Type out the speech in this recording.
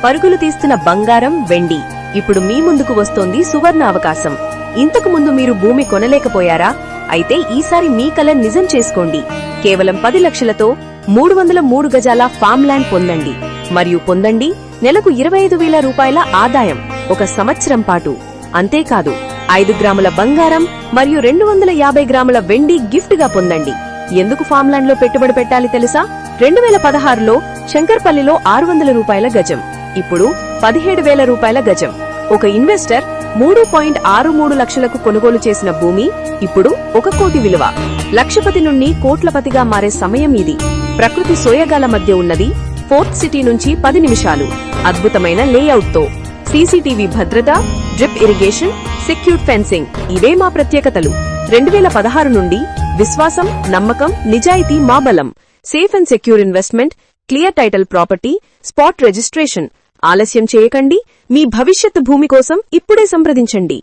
పరుగులు తీస్తున్న బంగారం, వెండి. ఇప్పుడు మీ ముందుకు వస్తోంది సువర్ణ అవకాశం. ఇంతకు ముందు మీరు భూమి కొనలేకపోయారా? అయితే ఈసారి మీ కల నిజం చేసుకోండి. కేవలం 10 లక్షలతో 303 గజాల ఫామ్ ల్యాండ్ పొందండి. మరియు పొందండి నెలకు 25,000 రూపాయల ఆదాయం 1 సంవత్సరం పాటు. అంతేకాదు 5 గ్రాముల బంగారం మరియు 250 గ్రాముల వెండి గిఫ్ట్ గా పొందండి. ఎందుకు ఫామ్ ల్యాండ్ లో పెట్టుబడి పెట్టాలి తెలుసా? 2016లో శంకర్పల్లిలో 600 రూపాయల గజం, ఇప్పుడు 17,000 రూపాయల గజం. ఒక ఇన్వెస్టర్ 3.63 లక్షలకు కొనుగోలు చేసిన భూమి ఇప్పుడు 1 కోటి విలువ. లక్షపతి నుండి కోట్లపతిగా మారే సమయం ఇది. ప్రకృతి సోయగాల మధ్య ఉన్నది. ఫోర్త్ సిటీ నుంచి 10 నిమిషాలు. అద్భుతమైన లేఅవుట్ తో సీసీటీవీ భద్రత, డ్రిప్ ఇరిగేషన్, సెక్యూర్డ్ ఫెన్సింగ్ ఇవే మా ప్రత్యేకతలు. 2016 నుండి విశ్వాసం, నమ్మకం, నిజాయితీ మా బలం. Safe and secure investment, clear title property, spot registration. ఆలస్యం చేయకండి. మీ భవిష్యత్తు భూమి కోసం ఇప్పుడే సంప్రదించండి.